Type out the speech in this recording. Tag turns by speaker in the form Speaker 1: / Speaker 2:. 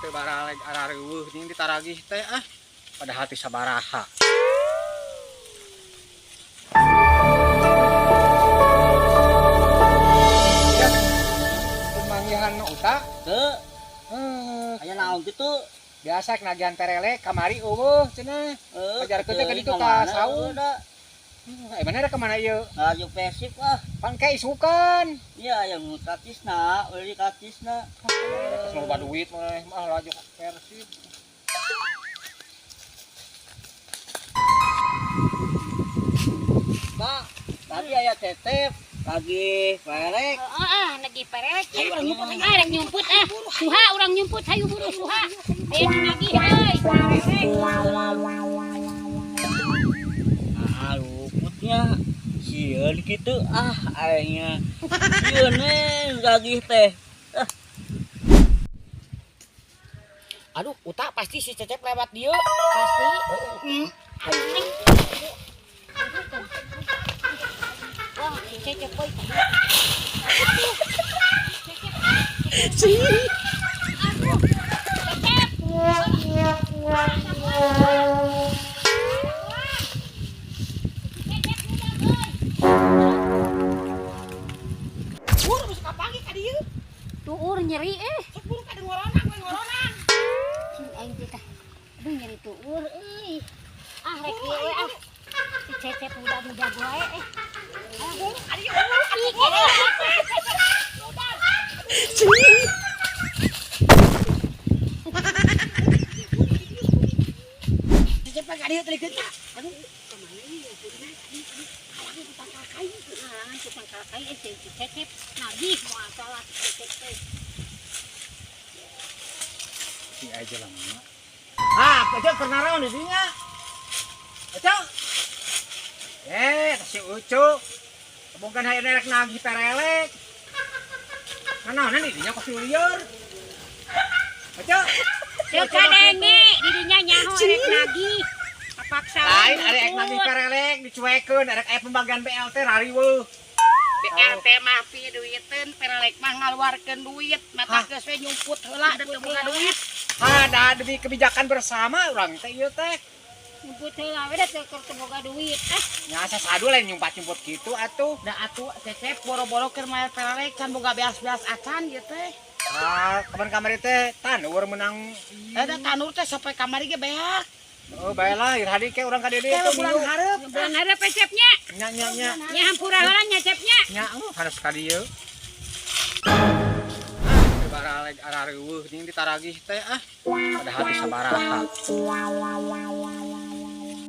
Speaker 1: teu baraleg arareuweuh jeung ditaragih teh pada hati sabaraha. Ya, pemanggihan uta
Speaker 2: Teu, aya naon kitu?
Speaker 1: biasa nagihan perelek kamari eueuh cenah. Ajarkeun teh ka ditu ka saung. Mana ada kemana ieu?
Speaker 2: Ngaju Persib
Speaker 1: Pangke isukan.
Speaker 2: Iya yang katisna, euy katisna.
Speaker 1: Terus mau duit mah laju Persib.
Speaker 2: Pak, tadi aya tetep lagi perek.
Speaker 3: Lagi perek. Urang nyumput rek nyumput Suha urang nyumput hayu buru suha. Aya lagi euy.
Speaker 2: Luputnya sieun kitu aingnya. Sieun lagi teh.
Speaker 1: Aduh, uta pasti si Cecep lewat dia.
Speaker 3: Pasti. Wah, si Cecep boy. Si. Aduh. Cecep. Tuur nyeri
Speaker 1: Buru ka ngoronang.
Speaker 3: aing teh tah. Aduh nyeri tuur rek ieu we Si Cecep udah menjago wae
Speaker 1: Cecep ka dia tadi kita.
Speaker 3: Aduh, kemana nih? Aduh, tukang kakai si Cecep nagih mau salah si Cecep teh.
Speaker 1: Si aja lah mama. Cecep pernah naon di dinya? Cecep. Si Ucu. Bukan hayang rek nagih perelek. Nanaonan di dinya pasti lieur. Cecep.
Speaker 3: Teu kadenge dirinya nyaho rek nagih. Kapaksa
Speaker 1: Lain arek nagih perelek dicuekeun arek aya pembagian BLT rariweuh.
Speaker 3: BLT mah pi duiteun perelek mah ngaluarkeun duit mata geus we nyumput heula da teu boga duit.
Speaker 1: Ada demi kebijakan bersama urang teh ieu teh.
Speaker 3: Nyumput heula we da teu boga duit
Speaker 1: Nya sasadu lain nyumpat-nyumput kitu atuh.
Speaker 3: Da atuh Cecep boro-boro keur main perelek can boga beas-beas acan ieu teh.
Speaker 1: Kamar-kamar teh tanur menang.
Speaker 3: Da tanur teh sampai kamari ge beak.
Speaker 1: Oh, baiklah, hadi ke urang ka dieu
Speaker 3: Teh
Speaker 1: teh
Speaker 3: bulan hareup. Bulan hareup Cepnya.
Speaker 1: Nya.
Speaker 3: Nya hampura heula nya Cepnya.
Speaker 1: Nya harus ka dieu. Baraleg arareuweuh jeung ditaragih teh pada hati sabaraha.